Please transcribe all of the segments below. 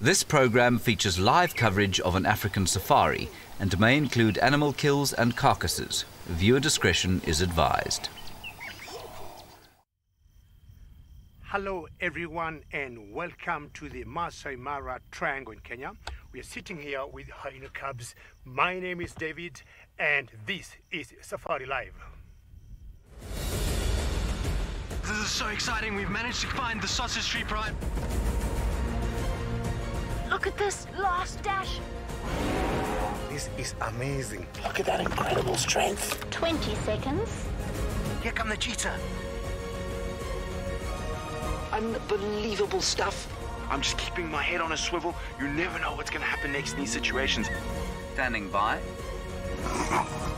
This program features live coverage of an African safari and may include animal kills and carcasses. Viewer discretion is advised. Hello everyone and welcome to the Maasai Mara Triangle in Kenya. We are sitting here with hyena cubs. My name is David and this is safariLIVE. This is so exciting. We've managed to find the Sausage Tree Pride. Look at this last dash. This is amazing. Look at that incredible strength. 20 seconds. Here come the cheetah. Unbelievable stuff. I'm just keeping my head on a swivel. You never know what's going to happen next in these situations. Standing by.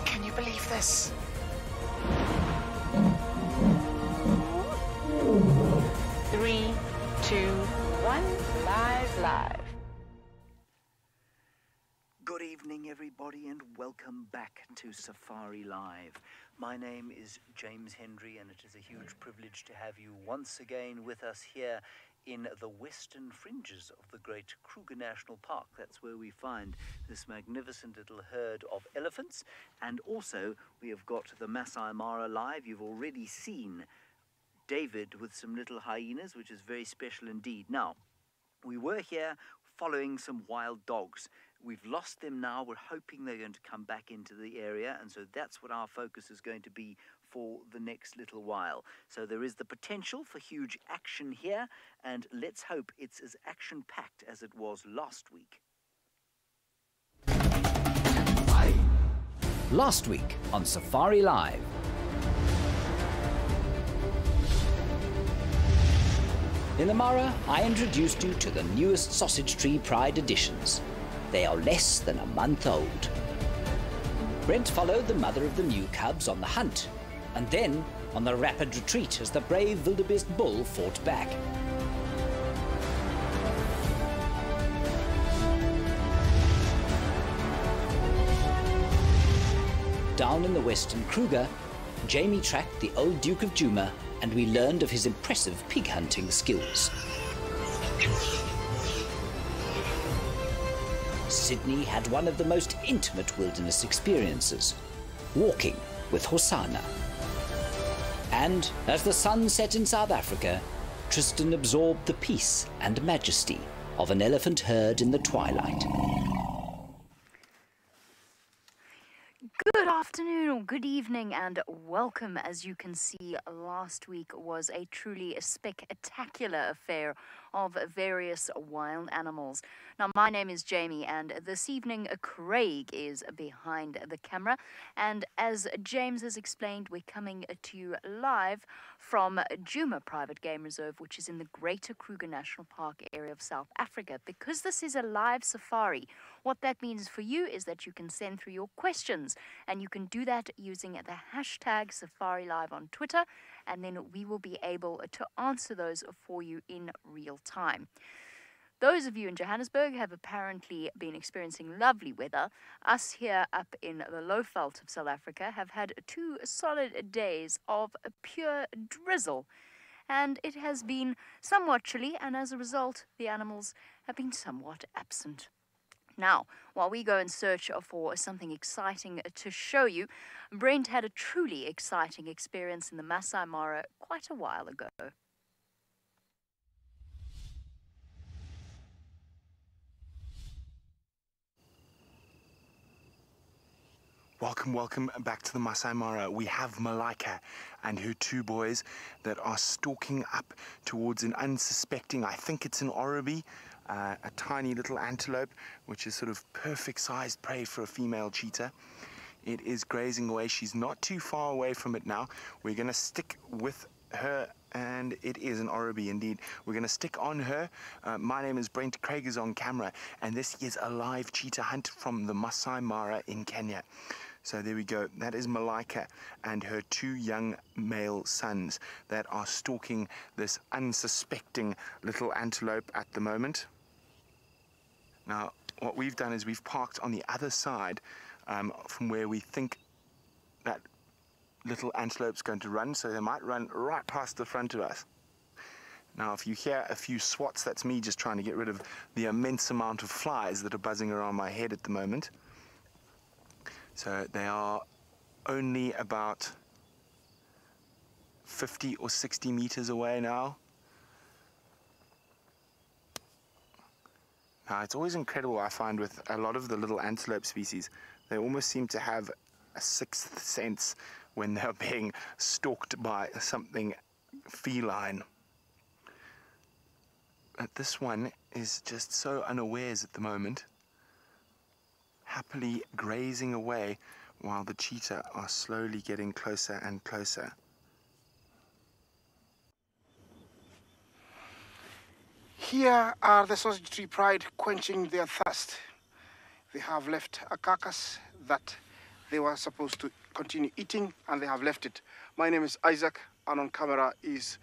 Can you believe this? Three, two, one. Live. Good evening, everybody, and welcome back to safariLIVE. My name is James Hendry, and it is a huge privilege to have you once again with us here in the western fringes of the Greater Kruger National Park. That's where we find this magnificent little herd of elephants. And also, we have got the Maasai Mara live. You've already seen David with some little hyenas, which is very special indeed. Now, we were here following some wild dogs. We've lost them now. We're hoping they're going to come back into the area, and so that's what our focus is going to be for the next little while. So there is the potential for huge action here, and let's hope it's as action-packed as it was last week. Last week on safariLIVE. In the Mara, I introduced you to the newest Sausage Tree Pride editions. They are less than a month old. Brent followed the mother of the new cubs on the hunt, and then on the rapid retreat as the brave wildebeest bull fought back. Down in the western Kruger, Jamie tracked the old Duke of Djuma, and we learned of his impressive pig hunting skills. Sydney had one of the most intimate wilderness experiences, walking with Hosanna. And as the sun set in South Africa, Tristan absorbed the peace and majesty of an elephant herd in the twilight. Good afternoon or good evening and welcome. As you can see, last week was a truly spectacular affair of various wild animals. Now, my name is Jamie, and this evening Craig is behind the camera. And as James has explained, we're coming to you live from Djuma Private Game Reserve, which is in the Greater Kruger National Park area of South Africa. Because this is a live safari, what that means for you is that you can send through your questions, and you can do that using the hashtag safariLIVE on Twitter, and then we will be able to answer those for you in real time. Those of you in Johannesburg have apparently been experiencing lovely weather. Us here up in the Lowveld of South Africa have had 2 solid days of pure drizzle, and it has been somewhat chilly, and as a result the animals have been somewhat absent. Now, while we go in search for something exciting to show you, Brent had a truly exciting experience in the Maasai Mara quite a while ago. Welcome back to the Maasai Mara. We have Malika and her 2 boys that are stalking up towards an unsuspecting, I think it's an oribi, a tiny little antelope, which is sort of perfect sized prey for a female cheetah. It is grazing away. She's not too far away from it now. We're going to stick with her, and it is an oribi indeed. We're going to stick on her. My name is Brent, Craig is on camera, and this is a live cheetah hunt from the Maasai Mara in Kenya. So there we go. That is Malika and her 2 young male sons that are stalking this unsuspecting little antelope at the moment. Now, what we've done is we've parked on the other side from where we think that little antelope's going to run, so they might run right past the front of us. Now, if you hear a few swats, that's me just trying to get rid of the immense amount of flies that are buzzing around my head at the moment. So they are only about 50 or 60 meters away now. Now, it's always incredible, I find, with a lot of the little antelope species. They almost seem to have a sixth sense when they're being stalked by something feline. But this one is just so unawares at the moment, happily grazing away while the cheetah are slowly getting closer and closer. Here are the sausage tree pride quenching their thirst. They have left a carcass that they were supposed to continue eating, and they have left it. My name is Isaac, and on camera is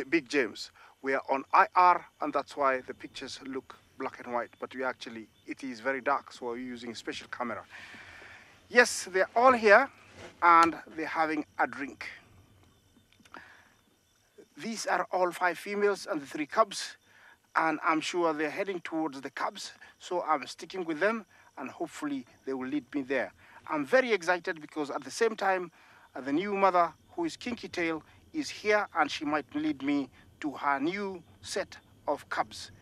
Big James. We are on IR, and that's why the pictures look black and white, but it is very dark, so we're using a special camera. Yes, they're all here, and they're having a drink. These are all 5 females and the 3 cubs, and I'm sure they're heading towards the cubs, so I'm sticking with them, and hopefully they will lead me there. I'm very excited because at the same time, the new mother, who is Kinky Tail, is here, and she might lead me to her new set of cubs.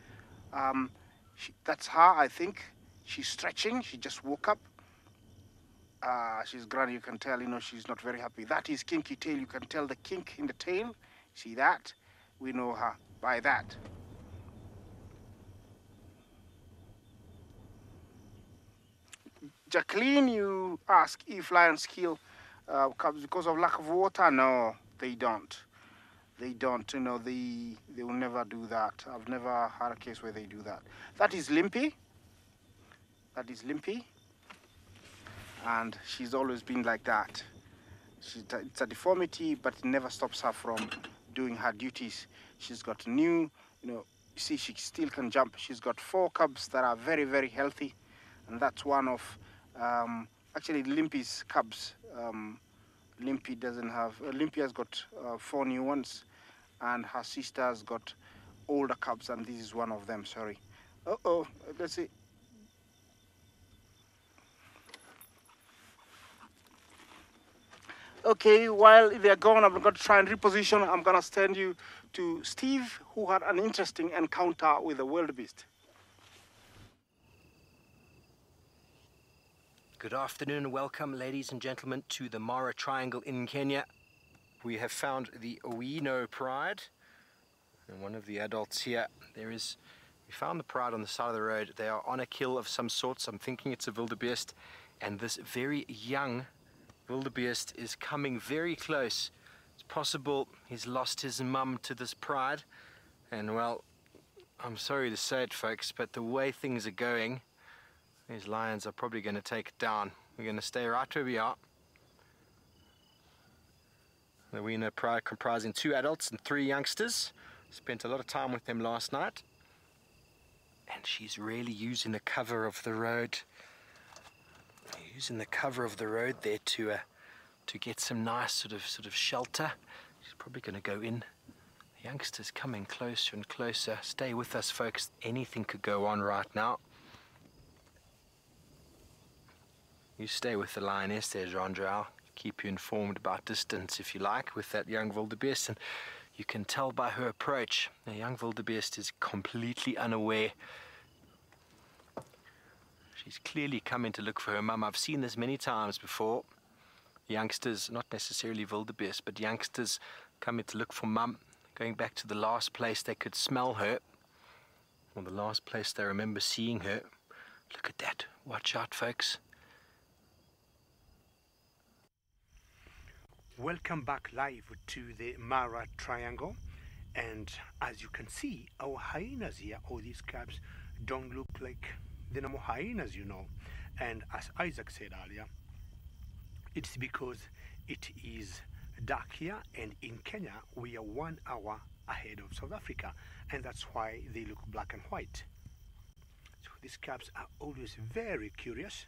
That's her, I think. She's stretching. She just woke up. She's granny, you can tell, she's not very happy. That is Kinky Tail. You can tell the kink in the tail. See that? We know her by that. Jacqueline, you ask if lions kill cubs because of lack of water. No, they don't. They don't, they will never do that. I've never had a case where they do that. That is Limpy. That is Limpy. And she's always been like that. It's a deformity, but it never stops her from doing her duties. She's got new, you see, she still can jump. She's got 4 cubs that are very, very healthy. And that's one of, actually, Limpy's cubs. Limpy doesn't have, Limpy has got 4 new ones, and her sister's got older cubs, and this is one of them, sorry. Uh-oh, let's see. Okay, while they're gone, I'm going to try and reposition. I'm going to send you to Steve, who had an interesting encounter with a wildebeest. Good afternoon and welcome, ladies and gentlemen, to the Mara Triangle in Kenya. We have found the Owino Pride, and one of the adults here. We found the pride on the side of the road. They are on a kill of some sorts. I'm thinking it's a wildebeest, and this very young wildebeest is coming very close. It's possible he's lost his mum to this pride, and well, I'm sorry to say it, folks, but the way things are going, these lions are probably going to take it down. We're going to stay right where we are. The Owino Pride comprising 2 adults and 3 youngsters. Spent a lot of time with them last night. And she's really using the cover of the road. Using the cover of the road there to get some nice sort of shelter. She's probably going to go in. The youngster's coming closer and closer. Stay with us, folks. Anything could go on right now. You stay with the lioness there, Jean-Joel. I'll keep you informed about distance, if you like, with that young wildebeest. And you can tell by her approach, the young wildebeest is completely unaware. She's clearly coming to look for her mum. I've seen this many times before. Youngsters, not necessarily wildebeest, but youngsters coming to look for mum, going back to the last place they could smell her, or the last place they remember seeing her. Look at that. Watch out, folks. Welcome back live to the Mara Triangle, and as you can see, our hyenas here, all these cubs, don't look like the normal hyenas, and as Isaac said earlier, it's because it is dark here, and in Kenya we are 1 hour ahead of South Africa, and that's why they look black and white. So these cubs are always very curious,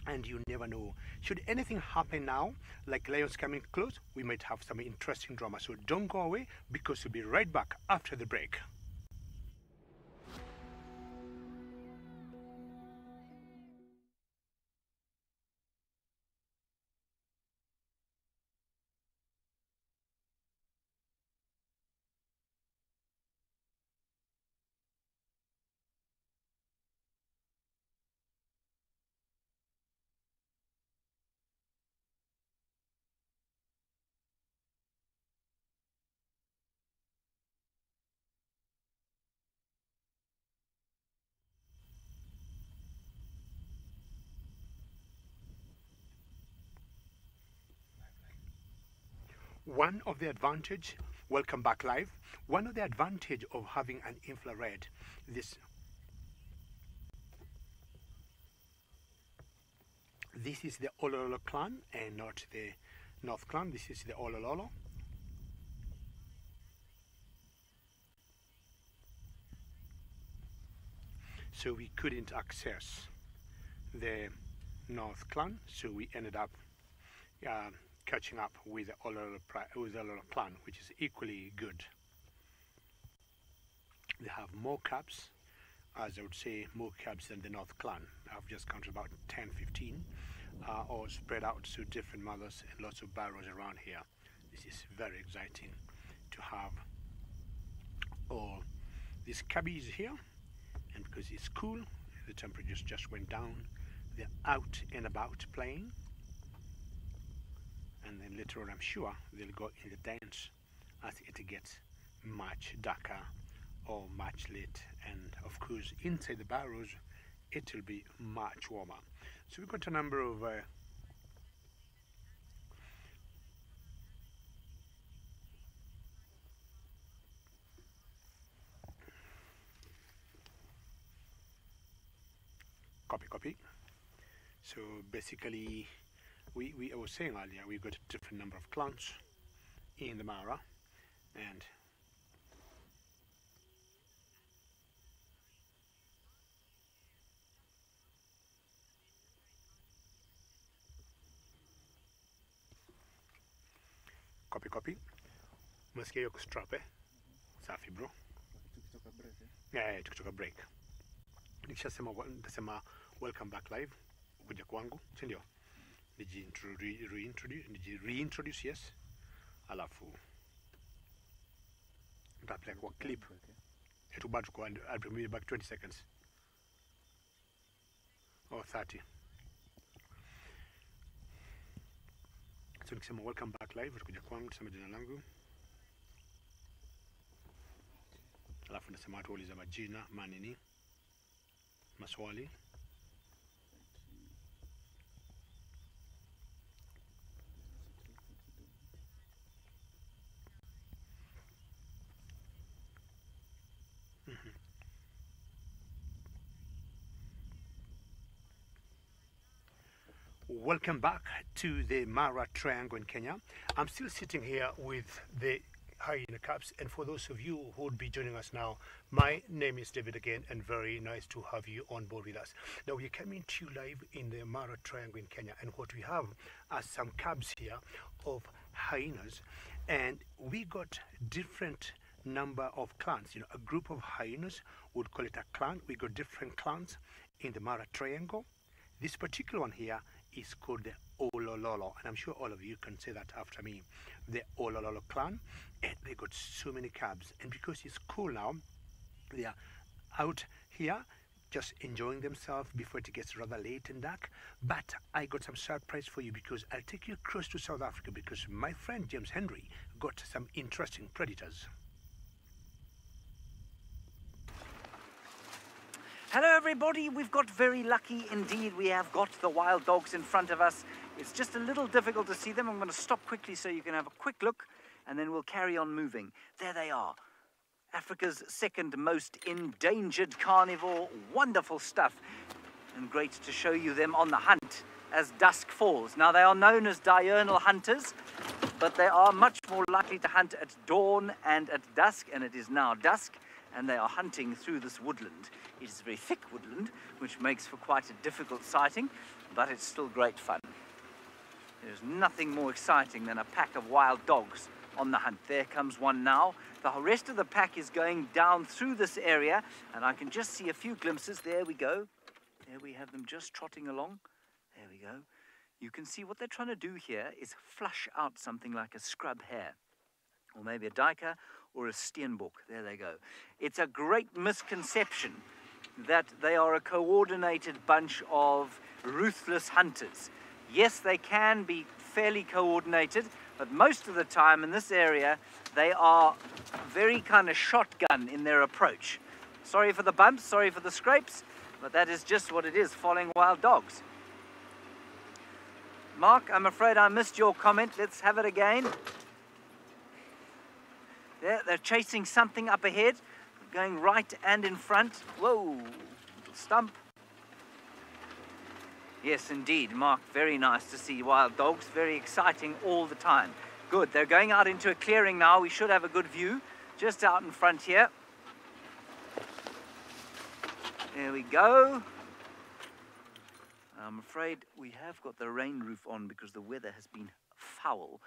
and you never know. Should anything happen now, like lions coming close, we might have some interesting drama. So don't go away, because we'll be right back after the break. One of the advantage, welcome back live, one of the advantage of having an infrared, this is the Olololo clan and not the North clan. This is the Olololo. So we couldn't access the North clan, so we ended up catching up with the Owino clan, which is equally good. They have more cubs, as I would say, more cubs than the North clan. I've just counted about 10, 15, all spread out to different mothers and lots of barrows around here. This is very exciting to have all these cubbies here, and because it's cool, the temperatures just went down. They're out and about playing. And then later on, I'm sure they'll go in the dance as it gets much darker or much late. And of course, inside the barrows, it will be much warmer. So we've got a number of copy. So basically, I was saying earlier, we've got a different number of clans in the Mara, and copy. Umesikia hiyo kustrap safi bro. Yeah, tukitoka break. Nikishasema nitasema welcome back live kuja kwangu, si ndio? Reintroduce, yes. Alafu nitaplay kwa clip. It will go and I'll bring you back 20 seconds or 30. So nikisema welcome back live, utakuja kwangu, tuseme jina langu. Alafu nasema watu wauliza majina, manini, maswali. Welcome back to the Mara Triangle in Kenya. I'm still sitting here with the hyena cubs, and for those of you who would be joining us now, my name is David again, and very nice to have you on board with us. Now we're coming to you live in the Mara Triangle in Kenya, and what we have are some cubs here of hyenas, and we got different number of clans. You know, a group of hyenas would call it a clan. We got different clans in the Mara Triangle. This particular one here is called the Olololo, and I'm sure all of you can say that after me. The Olololo clan, and they got so many cubs, and because it's cool now, they are out here just enjoying themselves before it gets rather late and dark. But I got some surprise for you, because I'll take you across to South Africa, because my friend James Henry got some interesting predators. Hello everybody, we've got very lucky indeed. We have got the wild dogs in front of us. It's just a little difficult to see them. I'm going to stop quickly so you can have a quick look, and then we'll carry on moving. There they are. Africa's second most endangered carnivore. Wonderful stuff. And great to show you them on the hunt as dusk falls. Now they are known as diurnal hunters, but they are much more likely to hunt at dawn and at dusk, and it is now dusk. and they are hunting through this woodland. It is very thick woodland, which makes for quite a difficult sighting, but it's still great fun. There's nothing more exciting than a pack of wild dogs on the hunt. There comes one now. The rest of the pack is going down through this area, and I can just see a few glimpses. There we go. There we have them just trotting along. There we go. You can see what they're trying to do here is flush out something like a scrub hare, or maybe a duiker or a steenbok. There they go. It's a great misconception that they are a coordinated bunch of ruthless hunters. Yes, they can be fairly coordinated, but most of the time in this area, they are very kind of shotgun in their approach. Sorry for the bumps, sorry for the scrapes, but that is just what it is, following wild dogs. Mark, I'm afraid I missed your comment. Let's have it again. There, they're chasing something up ahead, going right and in front. Whoa, little stump. Yes, indeed, Mark, very nice to see wild dogs. Very exciting all the time. Good, they're going out into a clearing now. We should have a good view just out in front here. There we go. I'm afraid we have got the rain roof on because the weather has been foul,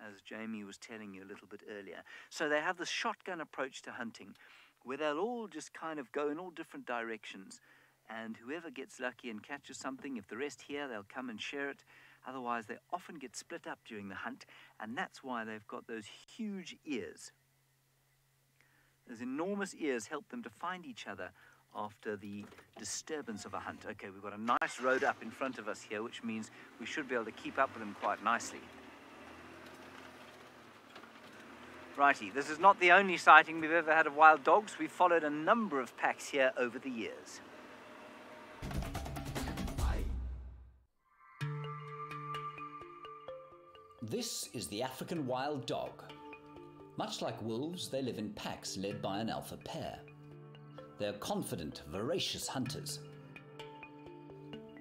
as Jamie was telling you a little bit earlier. So they have this shotgun approach to hunting, where they'll all just kind of go in all different directions. And whoever gets lucky and catches something, if the rest hear, they'll come and share it. Otherwise, they often get split up during the hunt, and that's why they've got those huge ears. Those enormous ears help them to find each other after the disturbance of a hunt. Okay, we've got a nice road up in front of us here, which means we should be able to keep up with them quite nicely. Righty, this is not the only sighting we've ever had of wild dogs. We've followed a number of packs here over the years. This is the African wild dog. Much like wolves, they live in packs led by an alpha pair. They're confident, voracious hunters.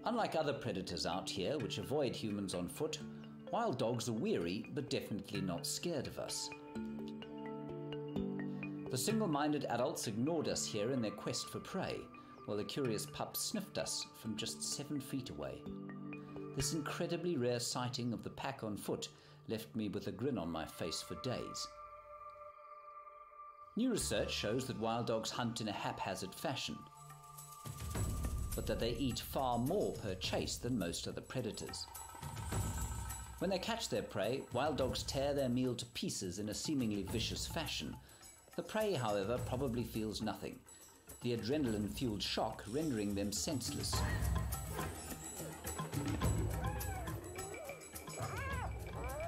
Unlike other predators out here, which avoid humans on foot, wild dogs are weary, but definitely not scared of us. The single-minded adults ignored us here in their quest for prey, while the curious pups sniffed us from just 7 feet away. This incredibly rare sighting of the pack on foot left me with a grin on my face for days. New research shows that wild dogs hunt in a haphazard fashion, but that they eat far more per chase than most other predators. When they catch their prey, wild dogs tear their meal to pieces in a seemingly vicious fashion. The prey, however, probably feels nothing, the adrenaline-fueled shock rendering them senseless.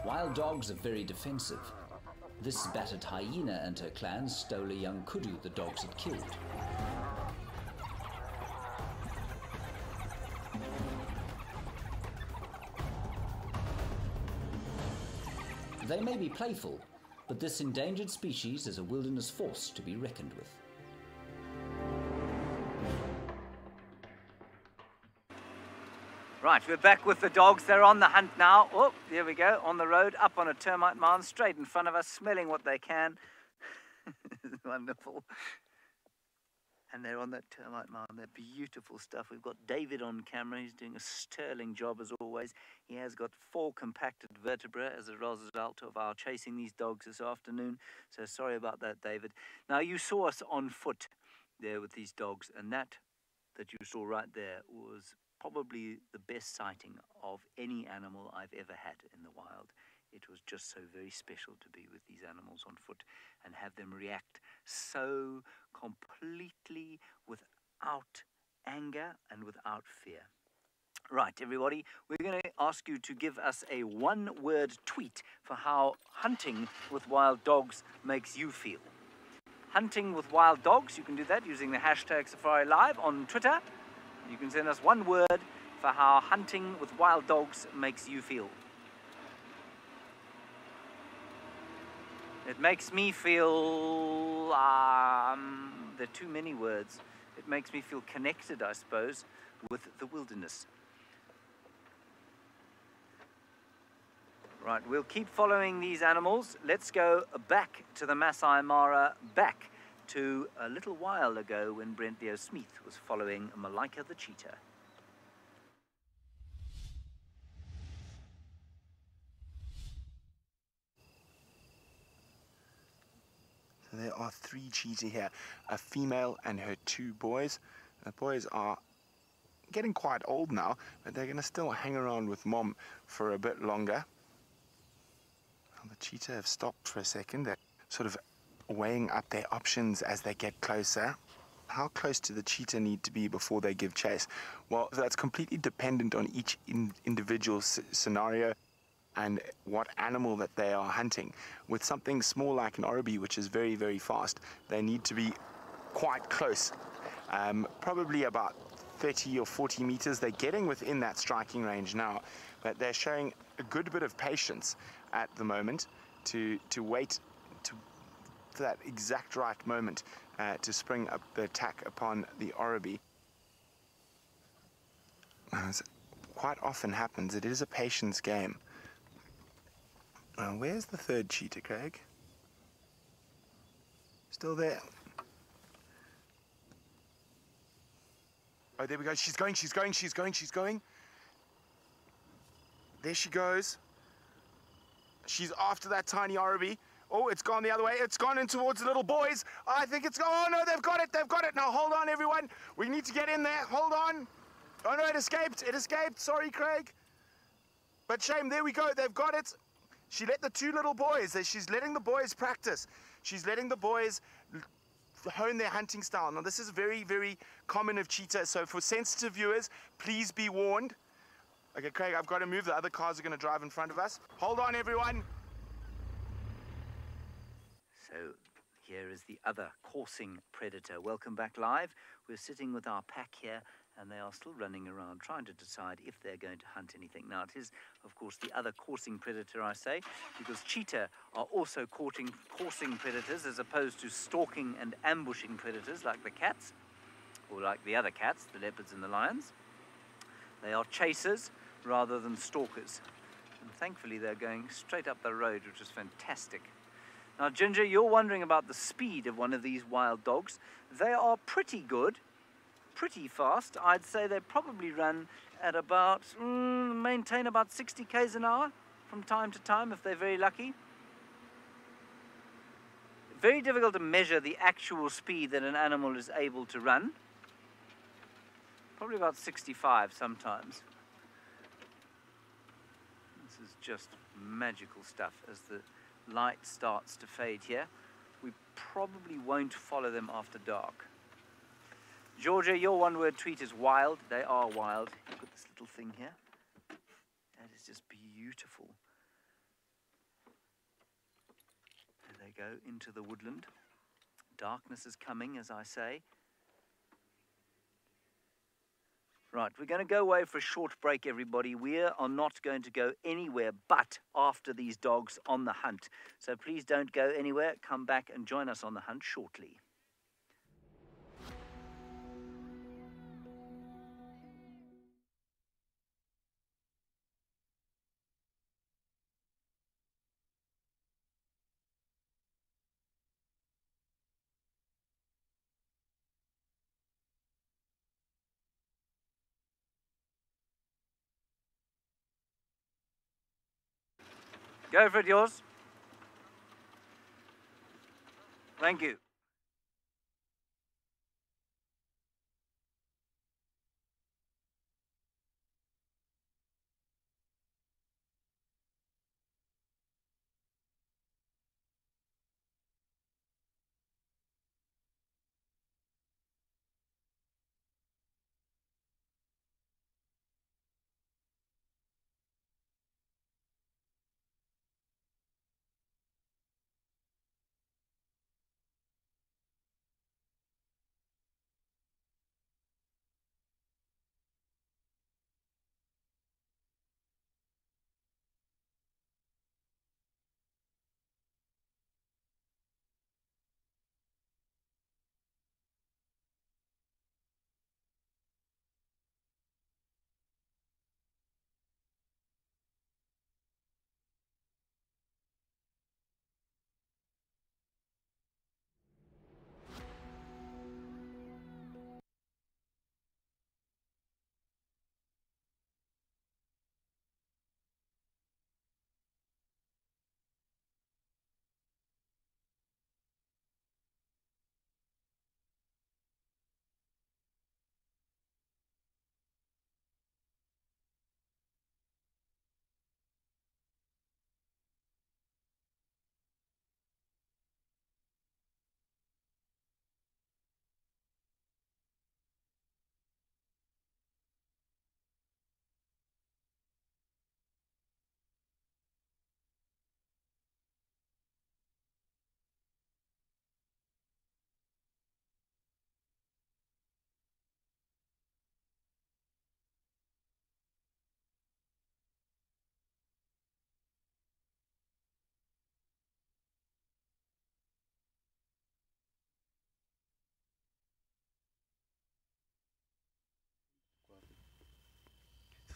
Wild dogs are very defensive. This battered hyena and her clan stole a young kudu the dogs had killed. They may be playful, but this endangered species is a wilderness force to be reckoned with. Right, we're back with the dogs. They're on the hunt now. Oh, there we go, on the road, up on a termite mound, straight in front of us, smelling what they can. Wonderful. And they're on that termite mound. They're beautiful stuff. We've got David on camera. He's doing a sterling job as always. He has got 4 compacted vertebrae as a result of our chasing these dogs this afternoon. So sorry about that, David. Now, you saw us on foot there with these dogs, and that you saw right there was probably the best sighting of any animal I've ever had in the wild. It was just so very special to be with these animals on foot and have them react so completely without anger and without fear. Right, everybody, we're going to ask you to give us a 1-word tweet for how hunting with wild dogs makes you feel. Hunting with wild dogs, you can do that using the hashtag safariLIVE on Twitter. You can send us 1 word for how hunting with wild dogs makes you feel. It makes me feel, there are too many words. It makes me feel connected, I suppose, with the wilderness. Right, we'll keep following these animals. Let's go back to the Maasai Mara, back to a little while ago when Brent Leo Smith was following Malika the cheetah. So there are 3 cheetah here, a female and her 2 boys. The boys are getting quite old now, but they're going to still hang around with mom for a bit longer. Well, the cheetah have stopped for a second. They're sort of weighing up their options as they get closer. How close do the cheetah need to be before they give chase? Well, that's completely dependent on each individual scenario and what animal that they are hunting. With something small like an oribi, which is very, very fast, they need to be quite close, probably about 30 or 40 meters. They're getting within that striking range now, but they're showing a good bit of patience at the moment to wait for that exact right moment to spring up the attack upon the oribi. As quite often happens, it is a patience game. Where's the 3rd cheetah, Craig? Still there. Oh, there we go. She's going. There she goes. She's after that tiny oribi. Oh, it's gone the other way. It's gone in towards the little boys. I think it's... Oh, no, they've got it. Now, hold on, everyone. We need to get in there. Hold on. Oh, no, it escaped. Sorry, Craig. But shame. There we go. They've got it. She let the 2 little boys... She's letting the boys practice. She's letting the boys hone their hunting style. Now, this is very, very common of cheetah. So for sensitive viewers, please be warned. Okay, Craig, I've got to move. The other cars are going to drive in front of us. Hold on, everyone. So here is the other coursing predator. Welcome back live. We're sitting with our pack here, and they are still running around trying to decide if they're going to hunt anything. Now, it is, of course, the other coursing predator, I say, because cheetah are also coursing predators as opposed to stalking and ambushing predators like the cats, or like the other cats, the leopards and the lions. They are chasers rather than stalkers. And thankfully, they're going straight up the road, which is fantastic. Now, Ginger, you're wondering about the speed of one of these wild dogs. They are pretty good, pretty fast. I'd say they probably run at about, maintain about 60 k's an hour from time to time if they're very lucky. Very difficult to measure the actual speed that an animal is able to run. Probably about 65 sometimes. This is just magical stuff as the light starts to fade here. We probably won't follow them after dark. Georgia, your one-word tweet is wild. They are wild. Look at this little thing here. That is just beautiful. There they go into the woodland. Darkness is coming, as I say. Right, we're going to go away for a short break, everybody. We are not going to go anywhere but after these dogs on the hunt. So please don't go anywhere. Come back and join us on the hunt shortly. Go for it, yours. Thank you.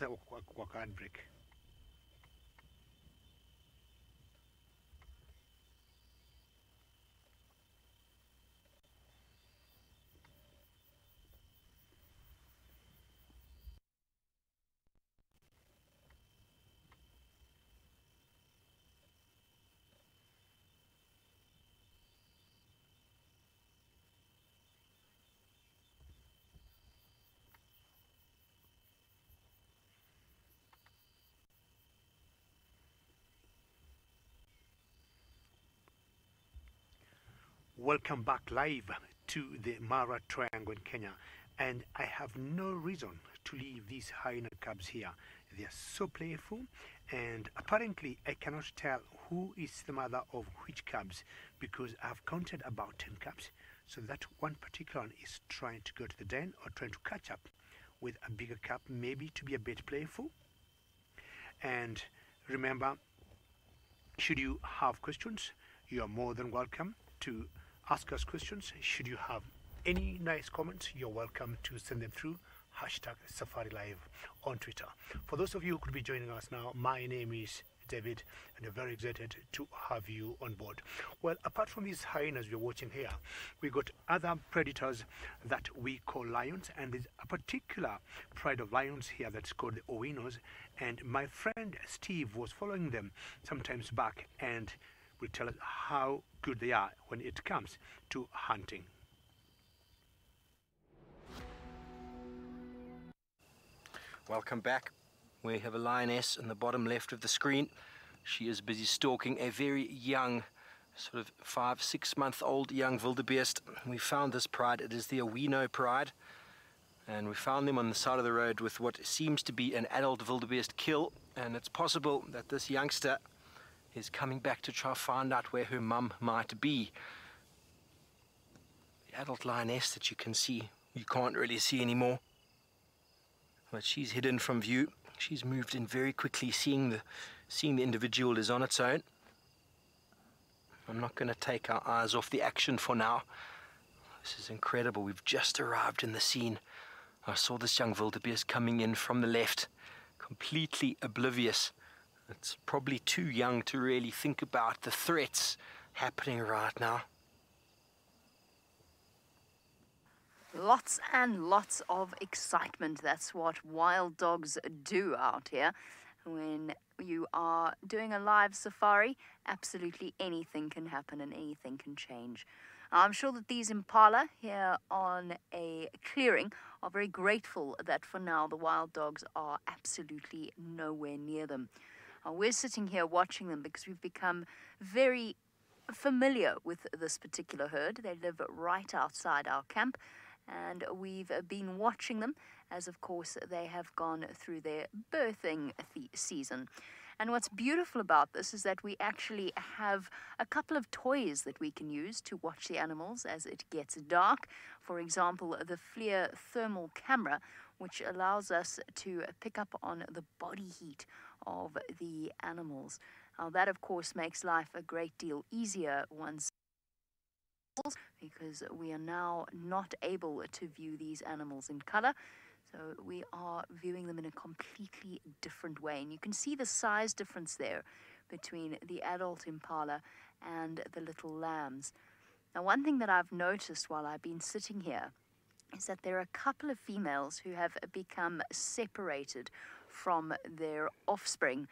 wakadbreak. Welcome back live to the Mara Triangle in Kenya, and I have no reason to leave these hyena cubs here. They are so playful, and apparently I cannot tell who is the mother of which cubs because I've counted about 10 cubs. So that one particular one is trying to go to the den or trying to catch up with a bigger cub, maybe to be a bit playful. And remember, should you have questions, you are more than welcome to ask us questions. Should you have any nice comments, you're welcome to send them through #safariLIVE on Twitter. For those of you who could be joining us now, my name is David, and I'm very excited to have you on board. Well, apart from these hyenas we're watching here, we got other predators that we call lions, and there's a particular pride of lions here that's called the Owinos, and my friend Steve was following them sometimes back and will tell us how good they are when it comes to hunting. Welcome back. We have a lioness in the bottom left of the screen. She is busy stalking a very young, sort of 5-6 month old young wildebeest. We found this pride. It is the Owino Pride, and we found them on the side of the road with what seems to be an adult wildebeest kill, and it's possible that this youngster is coming back to try to find out where her mum might be. The adult lioness that you can see, you can't really see anymore, but she's hidden from view. She's moved in very quickly, seeing the individual is on its own. I'm not going to take our eyes off the action for now. This is incredible. We've just arrived in the scene. I saw this young wildebeest coming in from the left, completely oblivious. It's probably too young to really think about the threats happening right now. Lots and lots of excitement. That's what wild dogs do out here. When you are doing a live safari, absolutely anything can happen and anything can change. I'm sure that these impala here on a clearing are very grateful that for now the wild dogs are absolutely nowhere near them. We're sitting here watching them because we've become very familiar with this particular herd. They live right outside our camp, and we've been watching them as, of course, they have gone through their birthing season. And what's beautiful about this is that we actually have a couple of toys that we can use to watch the animals as it gets dark. For example, the FLIR thermal camera, which allows us to pick up on the body heat of the animals. Now, that, of course, makes life a great deal easier once, because we are now not able to view these animals in color. So we are viewing them in a completely different way. And you can see the size difference there between the adult impala and the little lambs. Now, one thing that I've noticed while I've been sitting here is that there are a couple of females who have become separated from their offspring,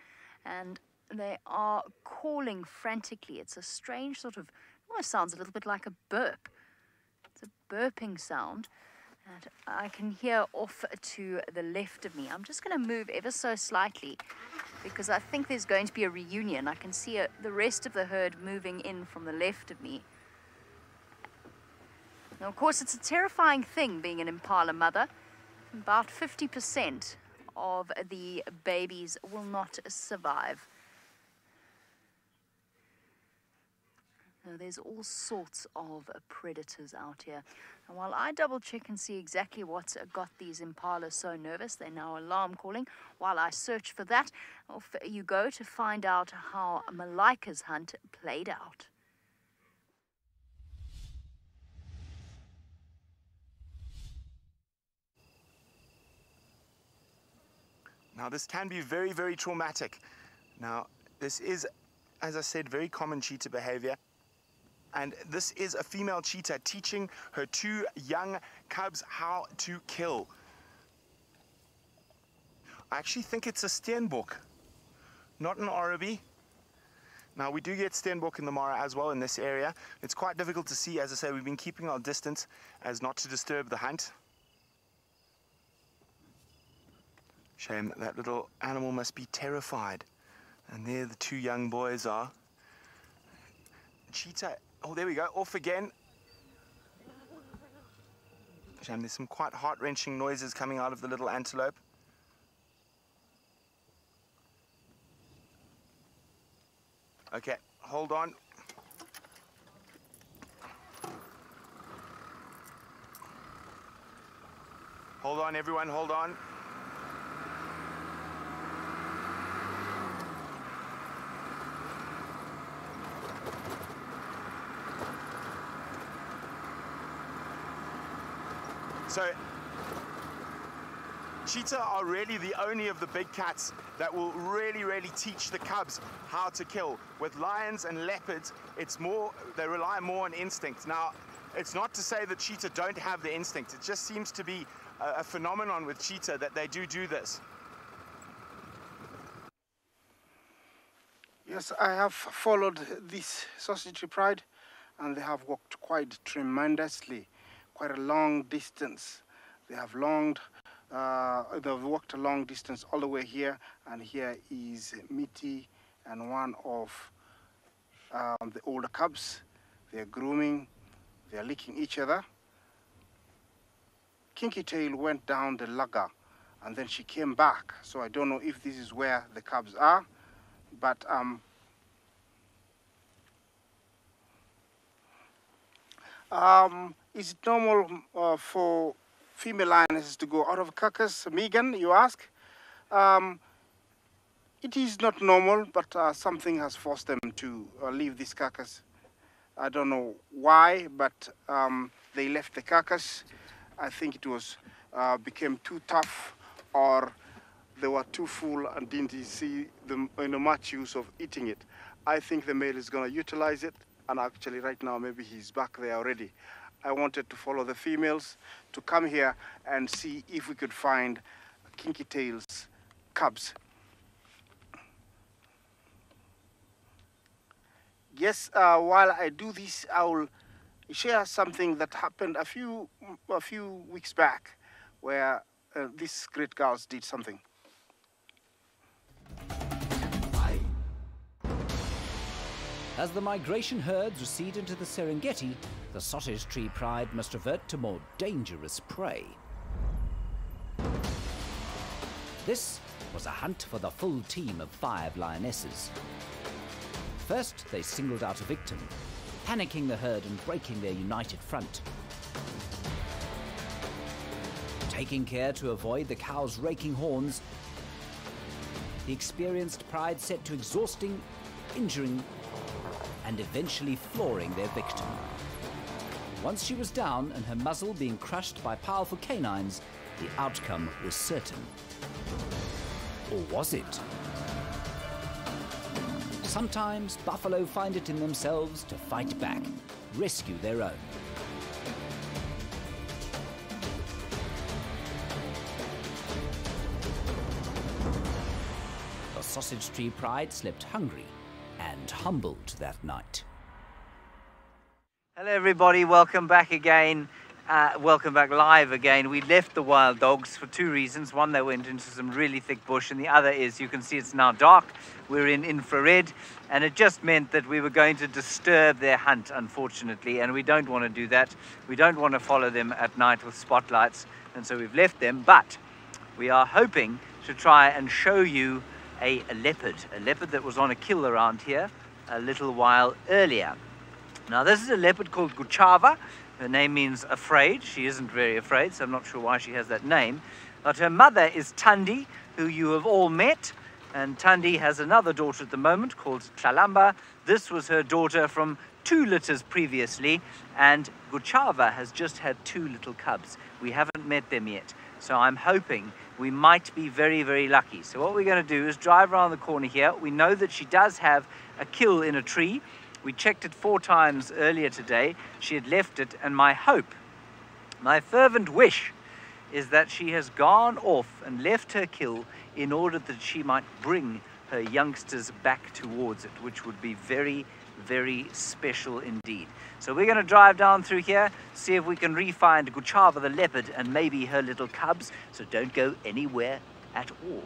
and they are calling frantically. It's a strange sort of, almost sounds a little bit like a burp. It's a burping sound that I can hear off to the left of me. I'm just going to move ever so slightly because I think there's going to be a reunion. I can see the rest of the herd moving in from the left of me. Now, of course, it's a terrifying thing being an impala mother. About 50% of the babies will not survive. Now, there's all sorts of predators out here. And while I double check and see exactly what's got these impalas so nervous, they're now alarm calling. While I search for that, off you go to find out how Malika's hunt played out. Now this can be very, very traumatic. Now this is, as I said, very common cheetah behavior. And this is a female cheetah teaching her 2 young cubs how to kill. I actually think it's a steenbok, not an oribi. Now we do get steenbok in the Mara as well in this area. It's quite difficult to see. As I say, we've been keeping our distance as not to disturb the hunt. Shame that little animal must be terrified. And there the 2 young boys are. Cheetah, oh there we go, off again. Shame, there's some quite heart-wrenching noises coming out of the little antelope. Okay, hold on. Hold on, everyone, hold on. So, cheetah are really the only of the big cats that will really teach the cubs how to kill. With lions and leopards, it's more, they rely more on instinct. Now, it's not to say that cheetah don't have the instinct. It just seems to be a phenomenon with cheetah that they do this. Yes, I have followed this Sausage Tree Pride, and they have walked quite tremendously, quite a long distance. They have they've walked a long distance all the way here, and here is Mitty and one of the older cubs. They're grooming, they're licking each other. Kinky Tail went down the lugger and then she came back, so I don't know if this is where the cubs are, but is it normal for female lionesses to go out of carcass? Megan, you ask? It is not normal, but something has forced them to leave this carcass. I don't know why, but they left the carcass. I think it was became too tough, or they were too full and didn't see much use of eating it. I think the male is going to utilize it, and actually right now maybe he's back there already. I wanted to follow the females to come here and see if we could find Kinky Tail's cubs. Yes, while I do this, I will share something that happened a few weeks back, where these great girls did something. As the migration herds recede into the Serengeti, the Sausage Tree Pride must revert to more dangerous prey. This was a hunt for the full team of 5 lionesses. First, they singled out a victim, panicking the herd and breaking their united front. Taking care to avoid the cows' raking horns, the experienced pride set to exhausting, injuring, and eventually flooring their victim. Once she was down and her muzzle being crushed by powerful canines, the outcome was certain. Or was it? Sometimes buffalo find it in themselves to fight back, rescue their own. The Sausage Tree Pride slept hungry and humbled that night. Hello everybody, welcome back again. Welcome back live again. We left the wild dogs for 2 reasons. One, they went into some really thick bush, and the other is, you can see it's now dark. We're in infrared, and it just meant that we were going to disturb their hunt, unfortunately, and we don't want to do that. We don't want to follow them at night with spotlights, and so we've left them, but we are hoping to try and show you a leopard that was on a kill around here a little while earlier. Now, this is a leopard called Guchava. Her name means afraid. She isn't very afraid, so I'm not sure why she has that name. But her mother is Thandi, who you have all met. And Thandi has another daughter at the moment called Tlalamba. This was her daughter from 2 litters previously. And Guchava has just had 2 little cubs. We haven't met them yet. So I'm hoping we might be very, very lucky. So what we're going to do is drive around the corner here. We know that she does have a kill in a tree. We checked it 4 times earlier today. She had left it, and my hope, my fervent wish, is that she has gone off and left her kill in order that she might bring her youngsters back towards it, which would be very, very special indeed. So we're going to drive down through here, see if we can re-find Guchava the leopard and maybe her little cubs. So don't go anywhere at all.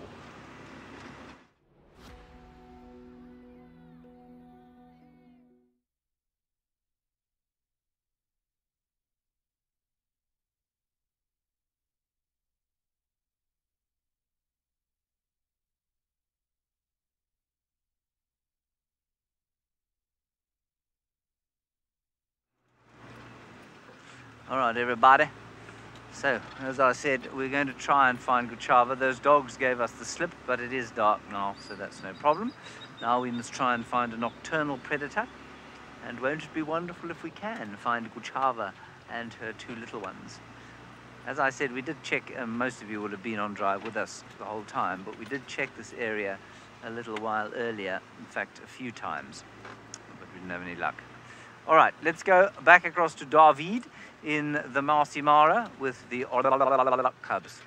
All right, everybody. So, as I said, we're going to try and find Guchava. Those dogs gave us the slip, but it is dark now, so that's no problem. Now we must try and find a nocturnal predator. And won't it be wonderful if we can find Guchava and her 2 little ones? As I said, we did check, most of you would have been on drive with us the whole time, but we did check this area a little while earlier, in fact, a few times, but we didn't have any luck. All right, let's go back across to David in the Maasai Mara with the cubs.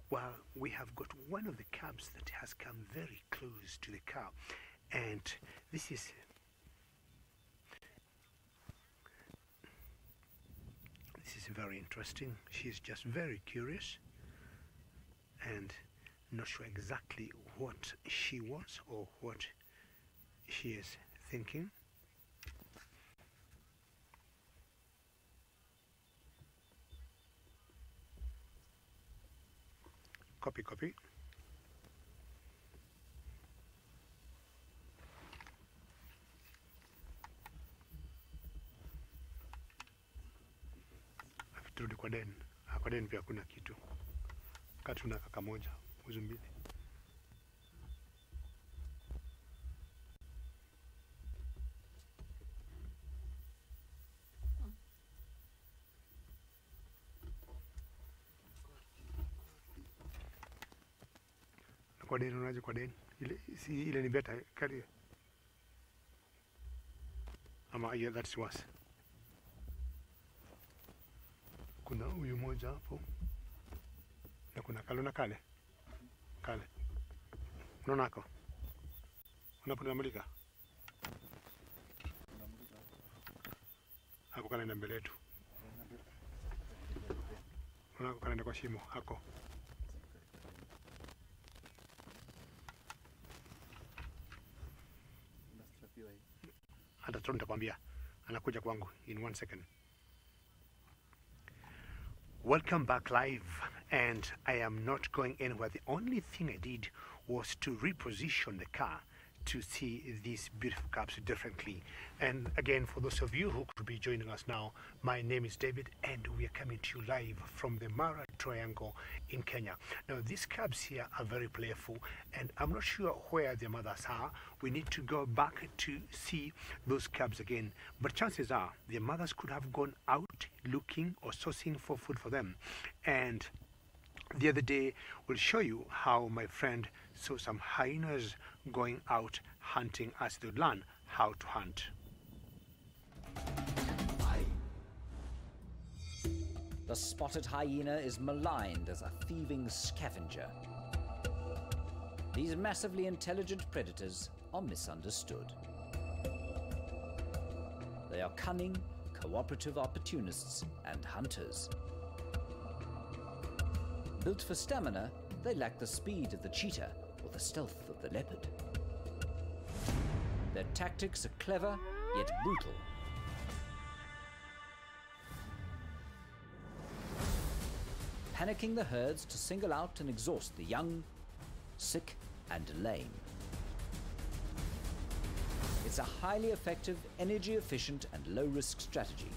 Well, we have got one of the cubs that has come very close to the cow, and this is very interesting. She's just very curious and not sure exactly what she wants or what she is thinking. Copy, copy. Turudi kwa den. Kwa den pia kuna kitu. Katuna kaka moja, uzu mbili. Kwa den unaje kwa den? Ile ni better kari. Ama yeah, that's worse. Kuna huyu moja hapo. Na kuna kalona kale. Kale. Unaona hako? Unapomulika? Hako kana mbele yetu. Unaona kana kwa shimo hako. Hata tu nitakwambia anakuja kwangu in 1 second. Welcome back live, and I am not going anywhere. The only thing I did was to reposition the car to see these beautiful cubs differently. And again, for those of you who could be joining us now, my name is David, and we are coming to you live from the Mara Triangle in Kenya. Now, these cubs here are very playful, and I'm not sure where their mothers are. We need to go back to see those cubs again. But chances are their mothers could have gone out looking or sourcing for food for them. And the other day, we'll show you how my friend saw some hyenas going out hunting as they learn how to hunt. The spotted hyena is maligned as a thieving scavenger. These massively intelligent predators are misunderstood. They are cunning, cooperative opportunists and hunters. Built for stamina, they lack the speed of the cheetah or the stealth of the leopard. Their tactics are clever, yet brutal. Panicking the herds to single out and exhaust the young, sick, and lame. It's a highly effective, energy-efficient, and low-risk strategy.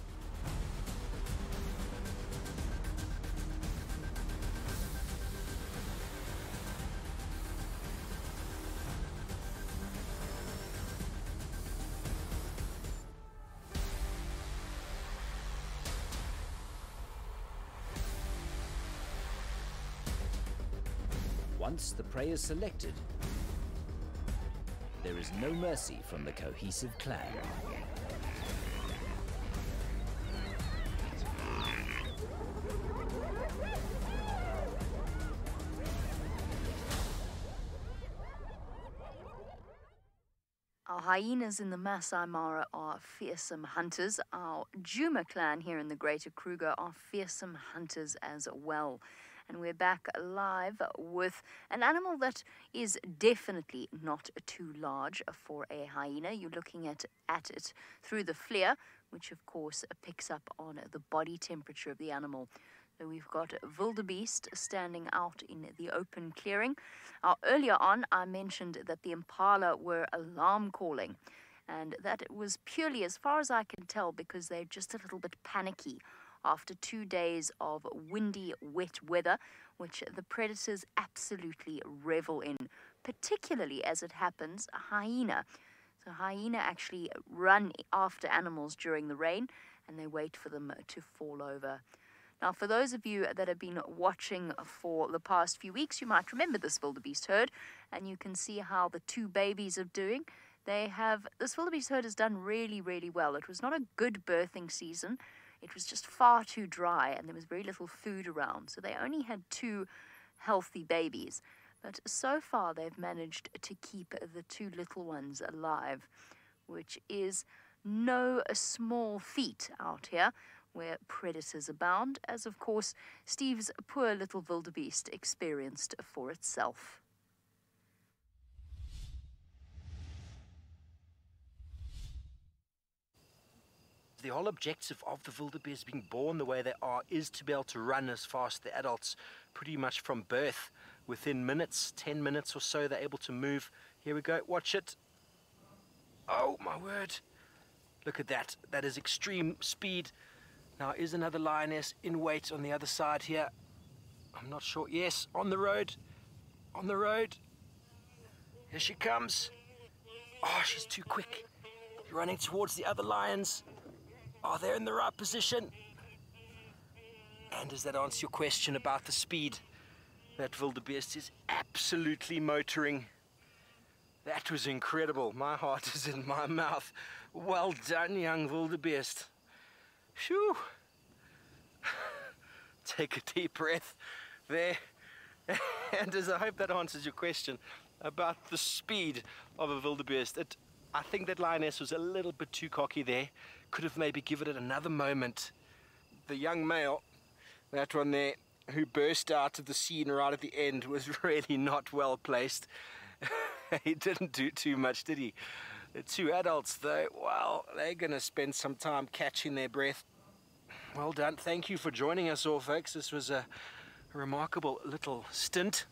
Once the prey is selected, there is no mercy from the cohesive clan. Our hyenas in the Maasai Mara are fearsome hunters. Our Juma clan here in the Greater Kruger are fearsome hunters as well. And we're back live with an animal that is definitely not too large for a hyena. You're looking at it through the flare, which of course picks up on the body temperature of the animal. So we've got wildebeest standing out in the open clearing. Earlier on, I mentioned that the impala were alarm calling, and that it was purely, as far as I can tell, because they're just a little bit panicky after 2 days of windy, wet weather, which the predators absolutely revel in, particularly as it happens, a hyena. So hyena actually run after animals during the rain, and they wait for them to fall over. Now, for those of you that have been watching for the past few weeks, you might remember this wildebeest herd, and you can see how the two babies are doing. This wildebeest herd has done really, really well. It was not a good birthing season. It was just far too dry, and there was very little food around. So they only had 2 healthy babies. But so far, they've managed to keep the 2 little ones alive, which is no small feat out here, where predators abound, as of course Steve's poor little wildebeest experienced for itself. The whole objective of the wildebeest being born the way they are is to be able to run as fast as the adults, pretty much from birth. Within minutes, 10 minutes or so, they're able to move. Here we go, watch it. Oh my word, look at that. That is extreme speed. Now, is another lioness in wait on the other side here? I'm not sure. Yes, on the road. On the road. Here she comes. Oh, she's too quick. Running towards the other lions. Oh, they're in the right position. And does that answer your question about the speed? That wildebeest is absolutely motoring. That was incredible. My heart is in my mouth. Well done, young wildebeest. Phew. Take a deep breath there. And as I hope that answers your question about the speed of a wildebeest. I think that lioness was a little bit too cocky there. Could have maybe given it another moment. The young male, that one there, who burst out of the scene right at the end, was really not well placed. He didn't do too much, did he? The 2 adults, though, well, they're going to spend some time catching their breath. Well done. Thank you for joining us all, folks. This was a remarkable little stint.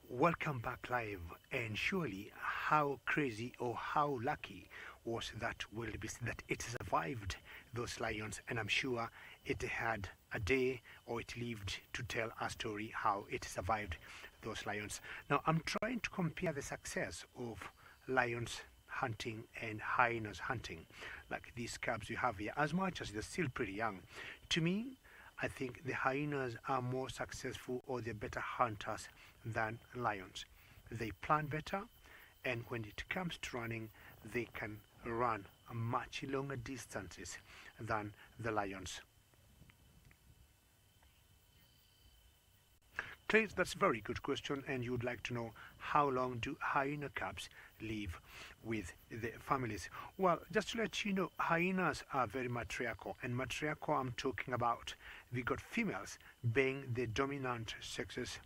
Welcome back live, and surely how crazy or how lucky was that wildebeest that it survived those lions, and I'm sure it had a day or it lived to tell a story how it survived those lions. Now I'm trying to compare the success of lions hunting and hyenas hunting, like these cubs you have here, as much as they're still pretty young. To me, I think the hyenas are more successful, or they're better hunters than lions. They plan better, and when it comes to running, they can run much longer distances than the lions. Clay, that's a very good question, and you would like to know how long do hyena cubs live with the families. Well, just to let you know, hyenas are very matriarchal, and matriarchal I'm talking about, we got females being the dominant sexes,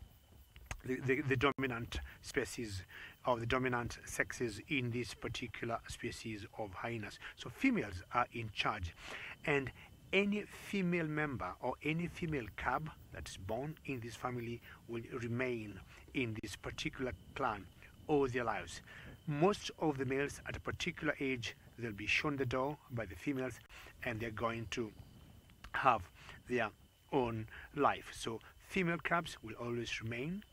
the dominant species of the dominant sexes in this particular species of hyenas. So females are in charge, and any female member or any female cub that's born in this family will remain in this particular clan all their lives. Most of the males at a particular age, they'll be shown the door by the females, and they're going to have their own life. So female cubs will always remain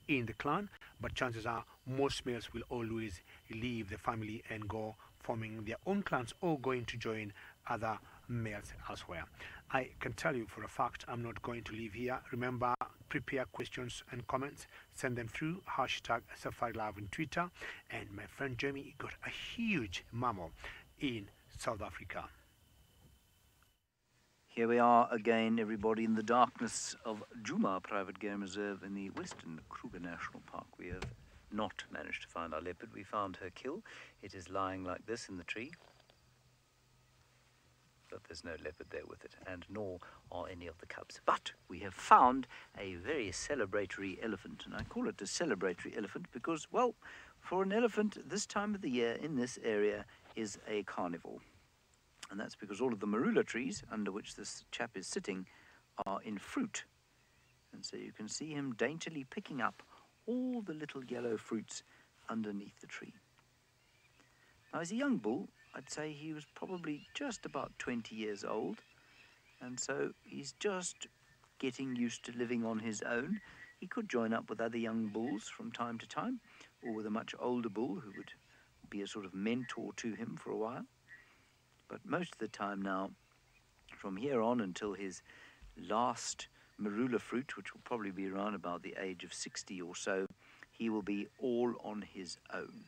in the clan, but chances are most males will always leave the family and go forming their own clans or going to join other males elsewhere. I can tell you for a fact I'm not going to leave here. Remember, prepare questions and comments. Send them through hashtag safariLIVE on Twitter. And my friend Jamie got a huge mammal in South Africa. Here we are again, everybody, in the darkness of Owino Private Game Reserve in the Western Kruger National Park. We have not managed to find our leopard. We found her kill. It is lying like this in the tree. But there's no leopard there with it, and nor are any of the cubs. But we have found a very celebratory elephant, and I call it a celebratory elephant because, well, for an elephant this time of the year in this area is a carnival. And that's because all of the marula trees under which this chap is sitting are in fruit. And so you can see him daintily picking up all the little yellow fruits underneath the tree. Now, as a young bull, I'd say he was probably just about 20 years old. And so he's just getting used to living on his own. He could join up with other young bulls from time to time, or with a much older bull who would be a sort of mentor to him for a while. But most of the time now, from here on until his last marula fruit, which will probably be around about the age of 60 or so, he will be all on his own.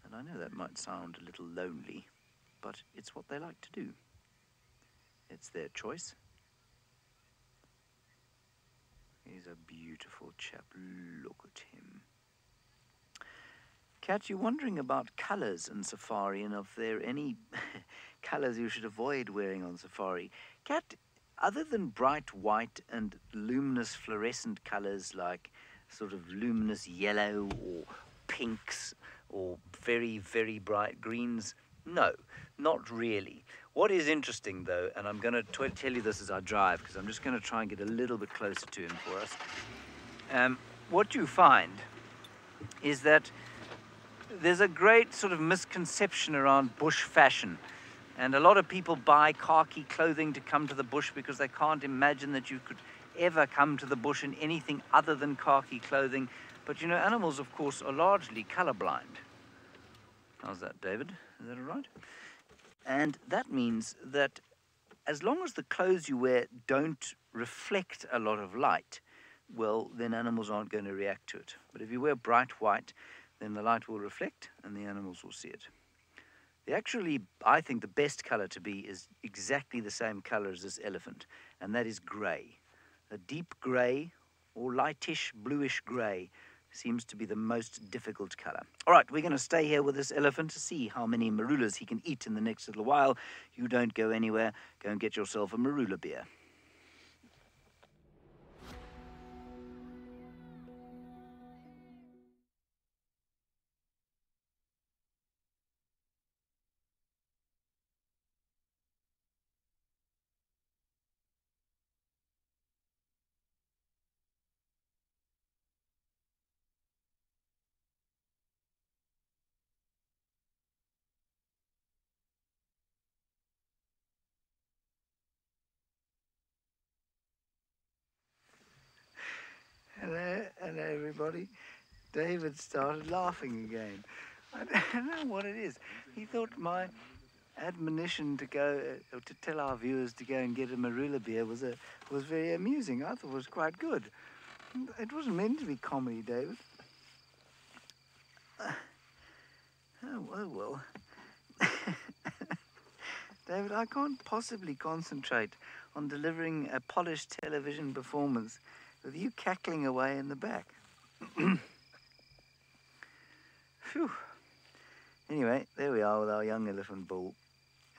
And I know that might sound a little lonely, but it's what they like to do. It's their choice. He's a beautiful chap. Look at him. Kat, you're wondering about colours in safari and if there are any colours you should avoid wearing on safari. Kat, other than bright white and luminous fluorescent colours like sort of luminous yellow or pinks or very, very bright greens, no, not really. What is interesting though, and I'm going to tell you this as I drive because I'm just going to try and get a little bit closer to him for us. What you find is that there's a great sort of misconception around bush fashion. And a lot of people buy khaki clothing to come to the bush because they can't imagine that you could ever come to the bush in anything other than khaki clothing. But you know, animals, of course, are largely colorblind. How's that, David? Is that all right? And that means that as long as the clothes you wear don't reflect a lot of light, well, then animals aren't going to react to it. But if you wear bright white, then the light will reflect and the animals will see it. Actually, I think the best color to be is exactly the same color as this elephant, and that is gray. A deep gray or lightish bluish gray seems to be the most difficult color. All right, we're going to stay here with this elephant to see how many marulas he can eat in the next little while. You don't go anywhere. Go and get yourself a marula beer. Hello everybody. David started laughing again. I don't know what it is. He thought my admonition to go to tell our viewers to go and get a marula beer was very amusing. I thought it was quite good. It wasn't meant to be comedy, David. Oh well. David, I can't possibly concentrate on delivering a polished television performance with you cackling away in the back. Phew. Anyway, there we are with our young elephant bull,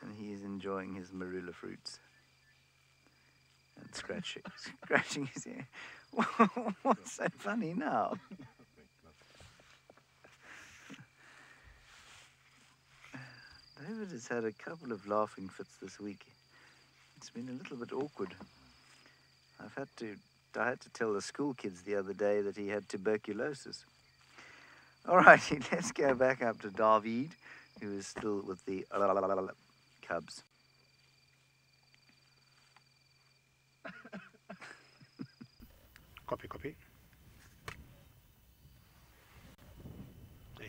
and he is enjoying his marula fruits. And scratching his ear. What's so funny now? David has had a couple of laughing fits this week. It's been a little bit awkward. I had to tell the school kids the other day that he had tuberculosis. All righty, let's go back up to David, who is still with the cubs. Copy.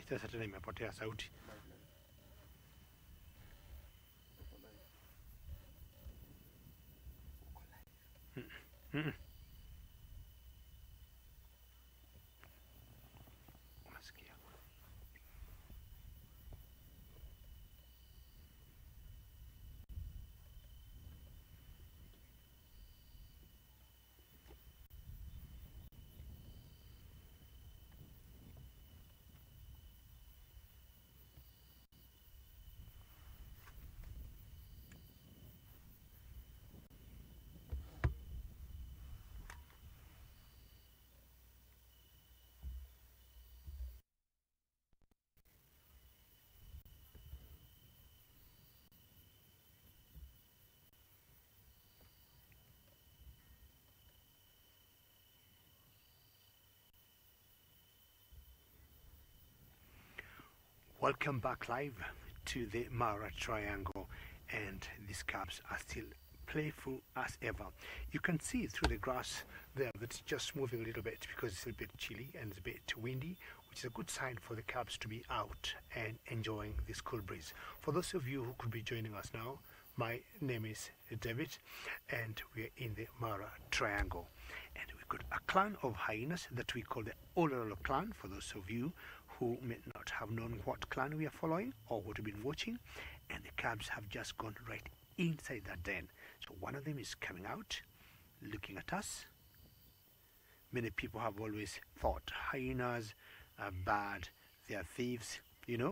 Sasa tena imepotea sauti. Welcome back live to the Mara Triangle, and these cubs are still playful as ever. You can see through the grass there that it's just moving a little bit because it's a bit chilly and it's a bit windy, which is a good sign for the cubs to be out and enjoying this cool breeze. For those of you who could be joining us now, my name is David and we're in the Mara Triangle, and we've got a clan of hyenas that we call the Owino clan, for those of you who may not have known what clan we are following or what we've been watching. And the cubs have just gone right inside that den. So one of them is coming out, looking at us. Many people have always thought hyenas are bad, they are thieves, you know.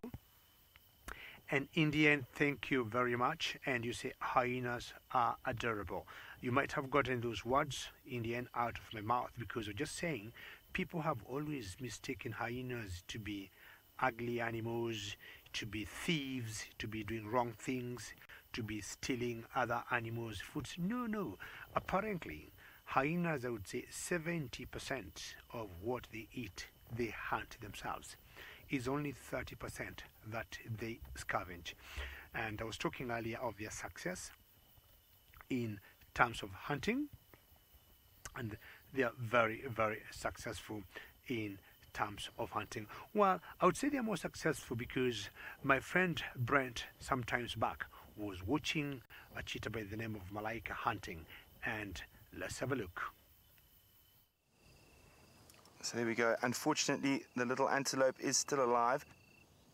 And in the end, thank you very much. And you say hyenas are adorable. You might have gotten those words in the end out of my mouth because of just saying people have always mistaken hyenas to be ugly animals, to be thieves, to be doing wrong things, to be stealing other animals' foods. No. Apparently, hyenas, I would say 70% of what they eat, they hunt themselves. Is only 30% that they scavenge. And I was talking earlier of their success in terms of hunting, and they are very, very successful in terms of hunting. Well, I would say they are more successful because my friend Brent sometimes back was watching a cheetah by the name of Malaika hunting, and let's have a look. So there we go. Unfortunately, the little antelope is still alive.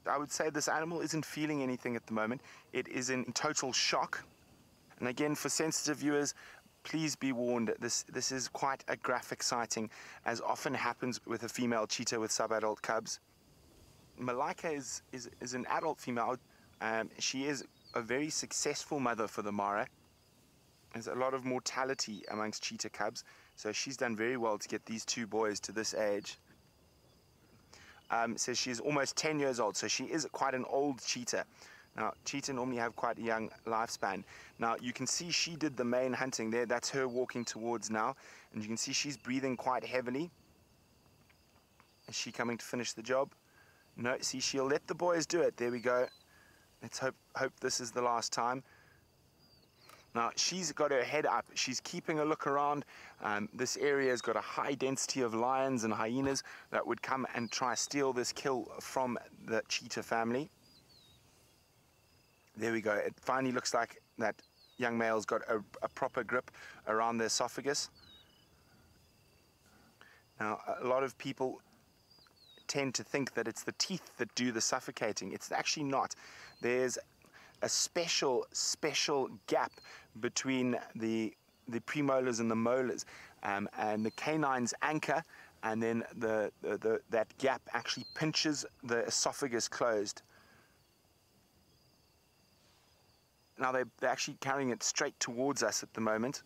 I would say this animal isn't feeling anything at the moment. It is in total shock. And again, for sensitive viewers, please be warned, this is quite a graphic sighting, as often happens with a female cheetah with sub-adult cubs. Malaika is an adult female. She is a very successful mother for the Mara. There's a lot of mortality amongst cheetah cubs, so she's done very well to get these two boys to this age. Says she's almost 10 years old, so she is quite an old cheetah. Now, cheetah normally have quite a young lifespan. Now, you can see she did the main hunting there. That's her walking towards now. And you can see she's breathing quite heavily. Is she coming to finish the job? No, see, she'll let the boys do it. There we go. Let's hope this is the last time. Now, she's got her head up. She's keeping a look around. This area has got a high density of lions and hyenas that would come and try steal this kill from the cheetah family. There we go. It finally looks like that young male's got a proper grip around the esophagus. Now, a lot of people tend to think that it's the teeth that do the suffocating. It's actually not. There's a special gap between the premolars and the molars, and the canines anchor, and then that gap actually pinches the esophagus closed. Now they're actually carrying it straight towards us at the moment.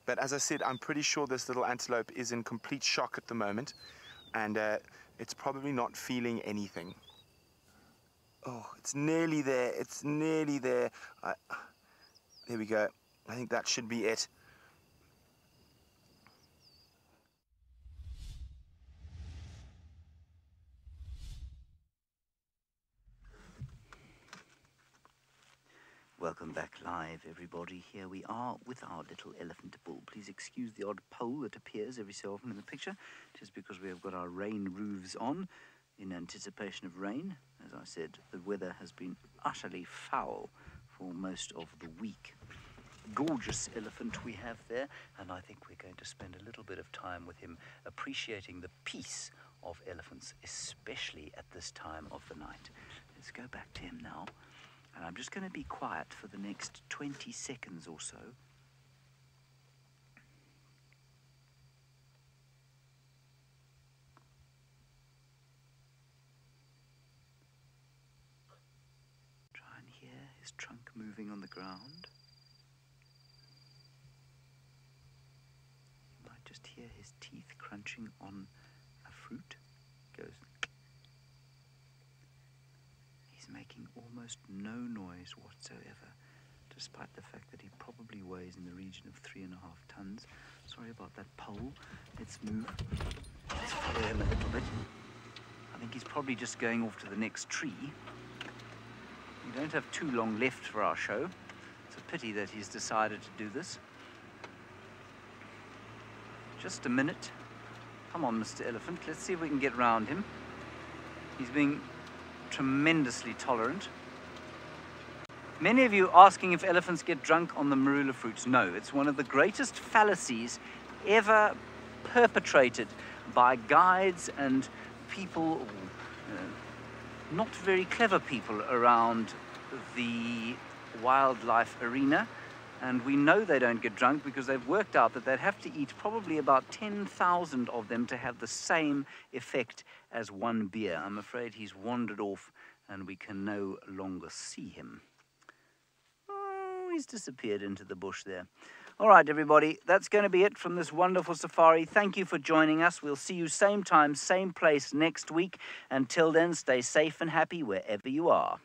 But as I said, I'm pretty sure this little antelope is in complete shock at the moment, and it's probably not feeling anything. Oh, it's nearly there. It's nearly there. There we go. I think that should be it. Welcome back live, everybody. Here we are with our little elephant bull. Please excuse the odd pole that appears every so often in the picture, just because we have got our rain roofs on in anticipation of rain. As I said, the weather has been utterly foul for most of the week. Gorgeous elephant we have there, and I think we're going to spend a little bit of time with him appreciating the peace of elephants, especially at this time of the night. Let's go back to him now. And I'm just going to be quiet for the next 20 seconds or so. Try and hear his trunk moving on the ground. You might just hear his teeth crunching on a fruit. Goes. Making almost no noise whatsoever, despite the fact that he probably weighs in the region of 3.5 tons. Sorry about that pole. Let's move. Let's follow him a little bit. I think he's probably just going off to the next tree. We don't have too long left for our show. It's a pity that he's decided to do this. Just a minute. Come on, Mr. Elephant. Let's see if we can get round him. He's being tremendously tolerant. Many of you asking if elephants get drunk on the marula fruits. No, it's one of the greatest fallacies ever perpetrated by guides and people, not very clever people around the wildlife arena. And we know they don't get drunk because they've worked out that they'd have to eat probably about 10,000 of them to have the same effect as one beer. I'm afraid he's wandered off and we can no longer see him. Oh, he's disappeared into the bush there. All right, everybody, that's going to be it from this wonderful safari. Thank you for joining us. We'll see you same time, same place next week. Until then, stay safe and happy wherever you are.